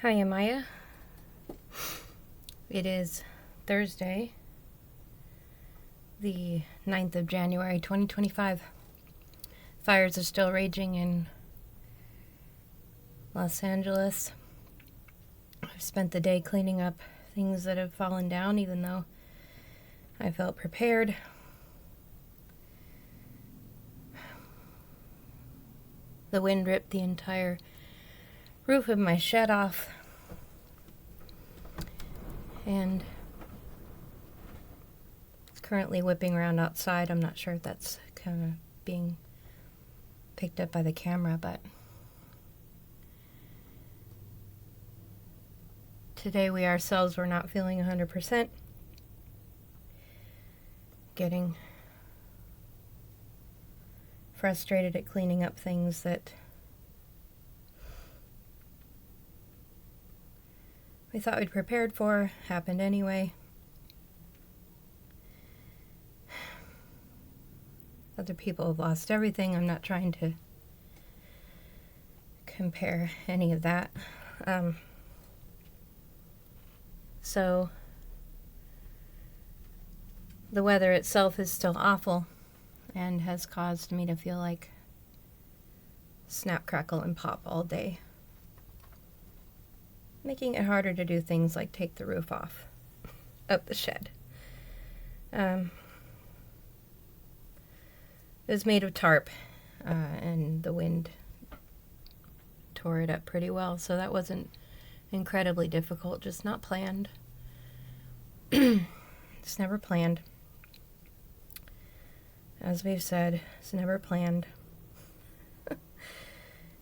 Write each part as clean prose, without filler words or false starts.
Hi, Amaya. It is Thursday, the 9th of January, 2025. Fires are still raging in Los Angeles. I've spent the day cleaning up things that have fallen down, even though I felt prepared. The wind ripped the entire roof of my shed off, and it's currently whipping around outside. I'm not sure if that's kind of being picked up by the camera, but today we ourselves were not feeling 100%. Getting frustrated at cleaning up things that we thought we'd prepared for happened anyway. Other people have lost everything. I'm not trying to compare any of that. So the weather itself is still awful and has caused me to feel like snap, crackle, and pop all day, making it harder to do things like take the roof off of the shed. It was made of tarp, and the wind tore it up pretty well, so that wasn't incredibly difficult, just not planned. It's never planned. As we've said, it's never planned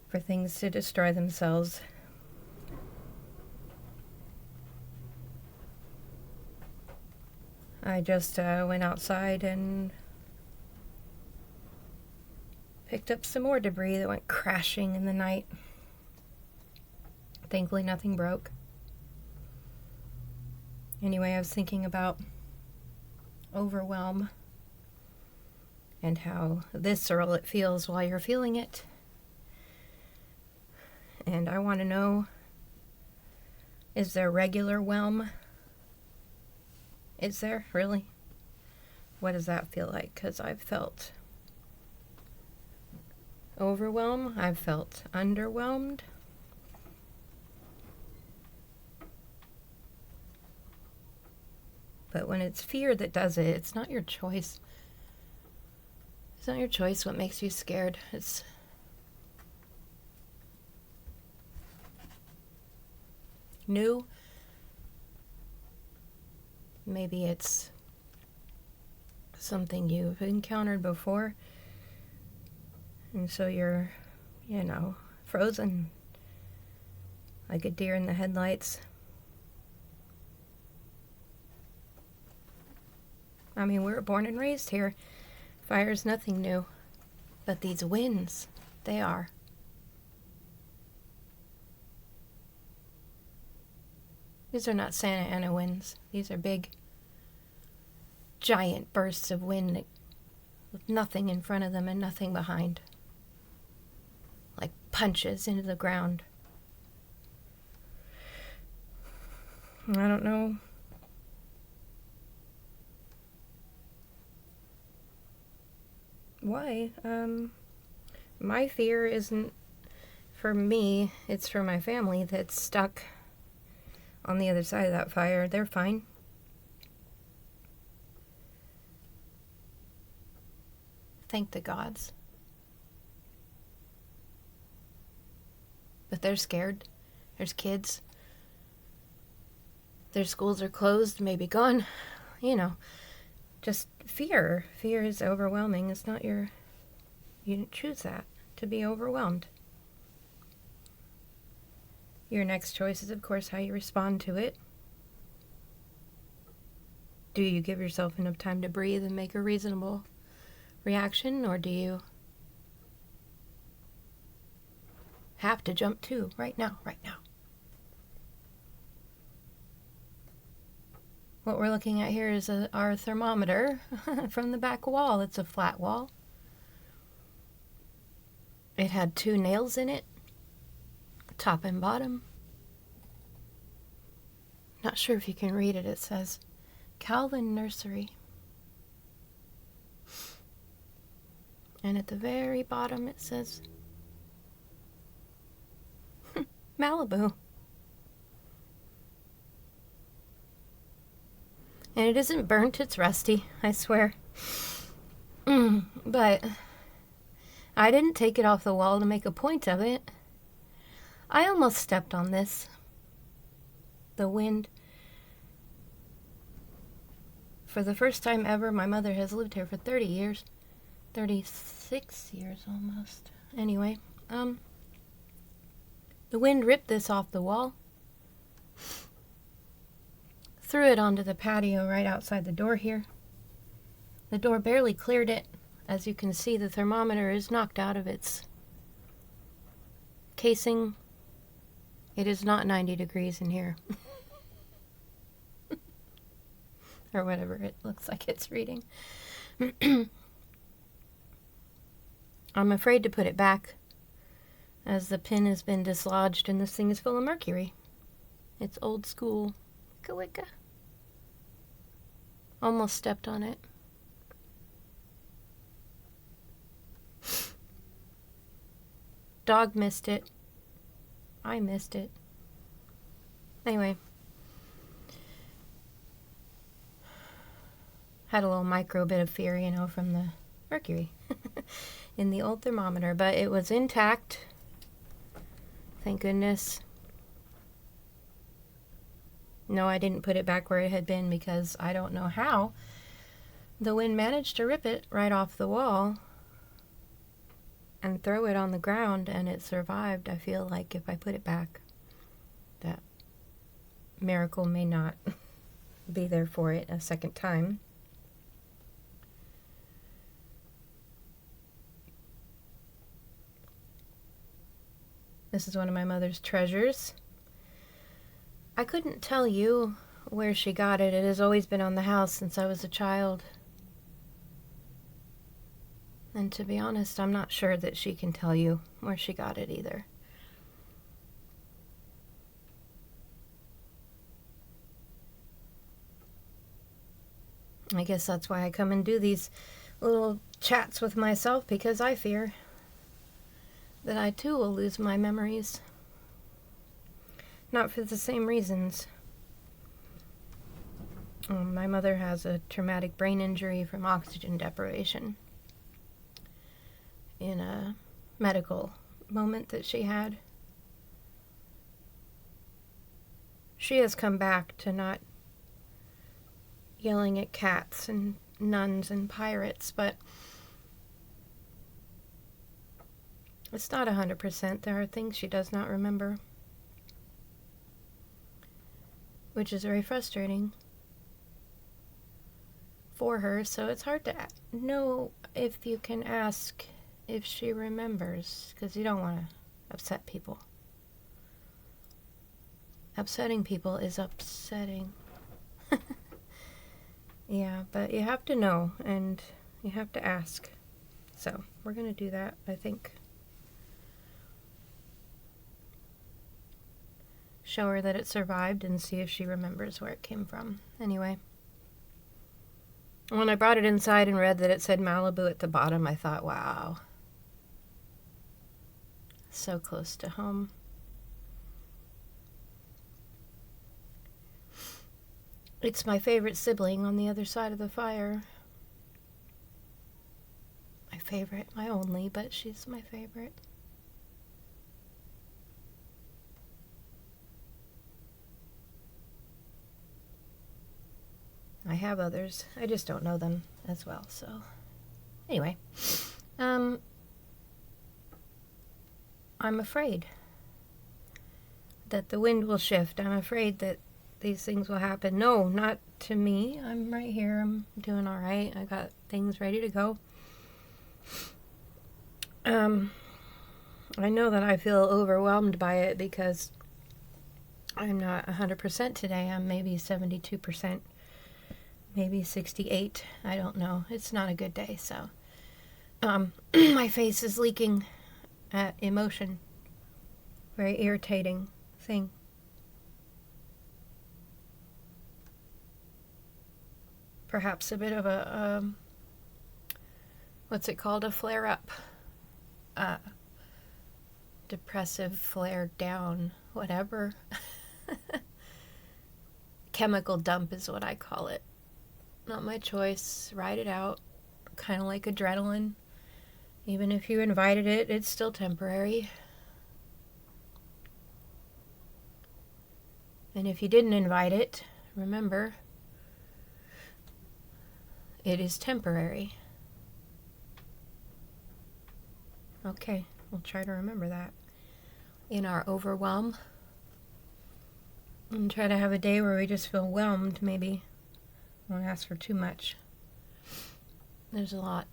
for things to destroy themselves. I just went outside and picked up some more debris that went crashing in the night. Thankfully, nothing broke. Anyway, I was thinking about overwhelm and how visceral it feels while you're feeling it. And I want to know, is there regular whelm? Is there, really? What does that feel like? Because I've felt overwhelm, I've felt underwhelmed. But when it's fear that does it, it's not your choice. It's not your choice what makes you scared. It's new. Maybe it's something you've encountered before. And so you're, frozen like a deer in the headlights. I mean, we were born and raised here. Fire's nothing new. But these winds, they are. These are not Santa Ana winds. These are big, giant bursts of wind with nothing in front of them and nothing behind. Like punches into the ground. I don't know why. My fear isn't for me, it's for my family that's stuck on the other side of that fire. They're fine. Thank the gods. But they're scared. There's kids. Their schools are closed, maybe gone. Just fear. Fear is overwhelming. It's not you didn't choose that, to be overwhelmed. Your next choice is, of course, how you respond to it. Do you give yourself enough time to breathe and make a reasonable reaction, or do you have to jump to right now? What we're looking at here is our thermometer from the back wall. It's a flat wall. It had 2 nails in it, top and bottom. Not sure if you can read it. It says Calvin Nursery. And at the very bottom it says Malibu. And it isn't burnt, it's rusty, I swear. But I didn't take it off the wall to make a point of it. I almost stepped on this. The wind. For the first time ever, my mother has lived here for 30 years. 36 years almost. Anyway, the wind ripped this off the wall. Threw it onto the patio right outside the door here. The door barely cleared it. As you can see, the thermometer is knocked out of its casing. It is not 90 degrees in here. Or whatever it looks like it's reading. I'm afraid to put it back, as the pin has been dislodged and this thing is full of mercury. It's old school. Wicka wicka. Almost stepped on it. Dog missed it. I missed it. Anyway. Had a little micro bit of fear, you know, from the mercury in the old thermometer, but it was intact. Thank goodness. No, I didn't put it back where it had been because I don't know how the wind managed to rip it right off the wall and throw it on the ground, and it survived. I feel like if I put it back, that miracle may not be there for it a second time. This is one of my mother's treasures. I couldn't tell you where she got it. It has always been on the house since I was a child. And to be honest, I'm not sure that she can tell you where she got it either. I guess that's why I come and do these little chats with myself, because I fear that I too will lose my memories. Not for the same reasons. My mother has a traumatic brain injury from oxygen deprivation in a medical moment that she had. She has come back to not yelling at cats and nuns and pirates, but it's not 100%. There are things she does not remember, which is very frustrating for her. So it's hard to know if you can ask if she remembers, because you don't want to upset people. Upsetting people is upsetting. Yeah, but you have to know, and you have to ask. So we're going to do that, I think. Show her that it survived and see if she remembers where it came from. Anyway, when I brought it inside and read that it said Malibu at the bottom, I thought, wow, so close to home. It's my favorite sibling on the other side of the fire. My favorite, my only, but she's my favorite. I have others. I just don't know them as well. So, anyway, I'm afraid that the wind will shift. I'm afraid that these things will happen. No, not to me. I'm right here. I'm doing all right. I got things ready to go. I know that I feel overwhelmed by it because I'm not 100% today. I'm maybe 72%. Maybe 68. I don't know. It's not a good day, so my face is leaking emotion. Very irritating thing. perhaps a bit of a, what's it called? A flare-up. Depressive flare down, whatever. Chemical dump is what I call it. Not my choice. Ride it out. Kind of like adrenaline. Even if you invited it, it's still temporary. And if you didn't invite it, remember, it is temporary. Okay, we'll try to remember that in our overwhelm. And try to have a day where we just feel whelmed, maybe. Won't ask for too much. There's a lot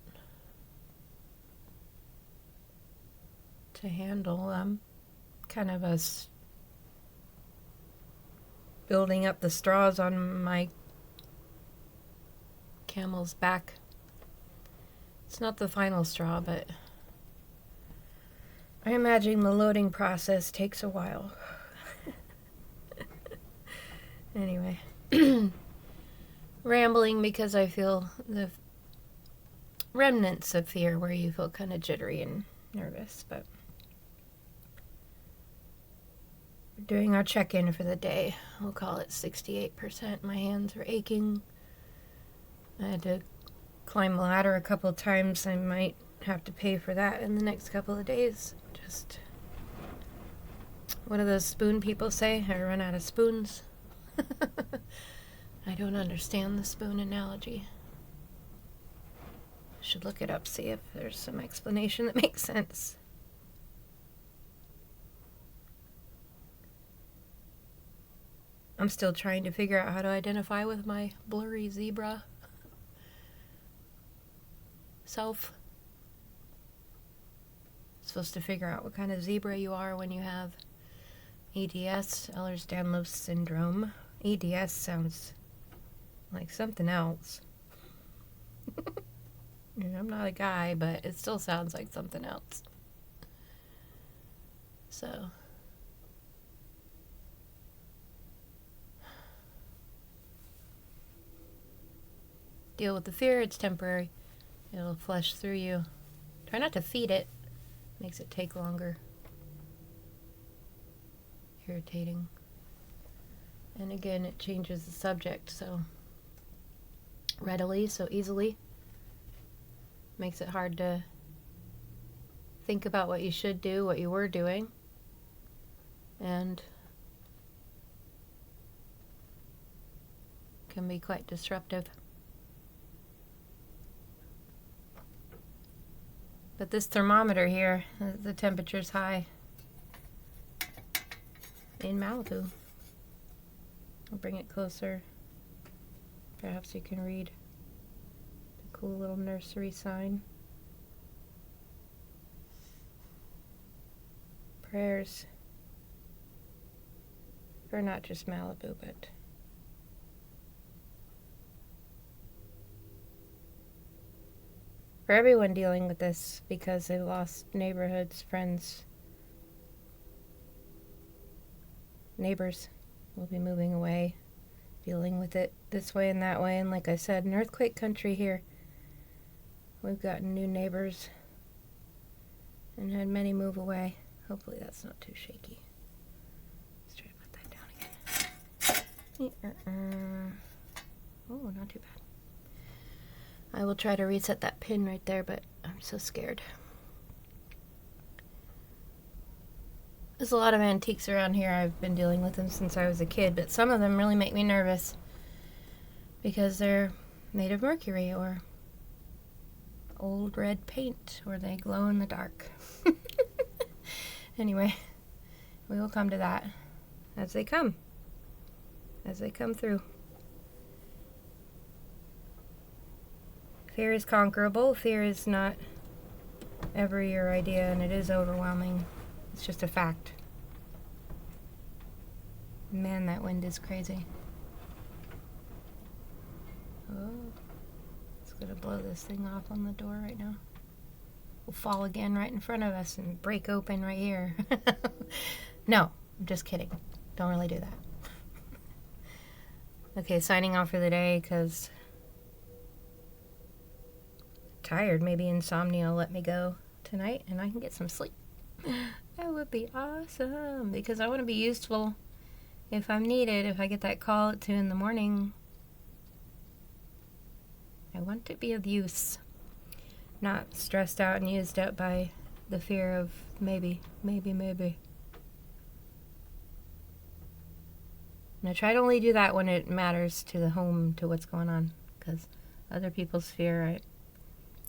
to handle. Kind of building up the straws on my camel's back. It's not the final straw, but I imagine the loading process takes a while. Anyway, rambling because I feel the remnants of fear where you feel kind of jittery and nervous, but we're doing our check-in for the day. We'll call it 68%. My hands are aching. I had to climb a ladder a couple of times. I might have to pay for that in the next couple of days. Just, what do those spoon people say? I run out of spoons. I don't understand the spoon analogy. Should look it up, see if there's some explanation that makes sense. I'm still trying to figure out how to identify with my blurry zebra self. Supposed to figure out what kind of zebra you are when you have EDS, Ehlers-Danlos syndrome. EDS sounds like something else. I'm not a guy, but it still sounds like something else. So, deal with the fear. It's temporary. It'll flush through you. Try not to feed it. Makes it take longer. Irritating. And again, it changes the subject so readily, so easily. Makes it hard to think about what you should do, what you were doing. And can be quite disruptive. But this thermometer here, the temperature's high in Malibu. I'll bring it closer. Perhaps you can read the cool little nursery sign. Prayers for not just Malibu, but for everyone dealing with this, because they lost neighborhoods, friends, neighbors will be moving away, dealing with it this way and that way. And like I said, an earthquake country here. We've gotten new neighbors and had many move away. Hopefully that's not too shaky. Let's try to put that down again. Oh, not too bad. I will try to reset that pin right there, but I'm so scared. There's a lot of antiques around here. I've been dealing with them since I was a kid, but some of them really make me nervous because they're made of mercury or old red paint, or they glow in the dark. Anyway, we will come to that as they come through. Fear is conquerable. Fear is not ever your idea, and it is overwhelming. It's just a fact. Man, that wind is crazy. Oh, it's gonna blow this thing off on the door right now. Will fall again right in front of us and break open right here. No, I'm just kidding. Don't really do that. Okay, signing off for the day because tired. Maybe insomnia will let me go tonight and I can get some sleep. That would be awesome because I want to be useful if I'm needed. If I get that call at 2 in the morning, I want to be of use. Not stressed out and used up by the fear of maybe. And I try to only do that when it matters to the home, to what's going on. Because other people's fear, I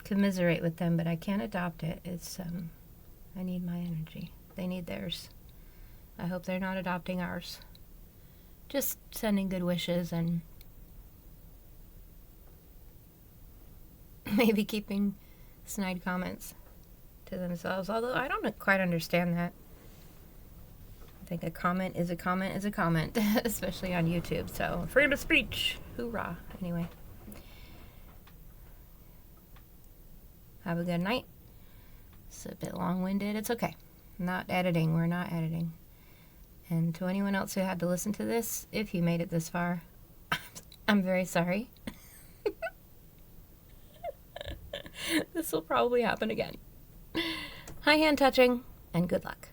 commiserate with them, but I can't adopt it. It's, I need my energy. They need theirs. I hope they're not adopting ours. Just sending good wishes and maybe keeping snide comments to themselves. Although I don't quite understand that. I think a comment is a comment is a comment, especially on YouTube. So, freedom of speech. Hoorah. Anyway. Have a good night. It's a bit long-winded. It's okay. Not editing. We're not editing. And to anyone else who had to listen to this, if you made it this far, I'm very sorry. This will probably happen again. High hand touching, and good luck.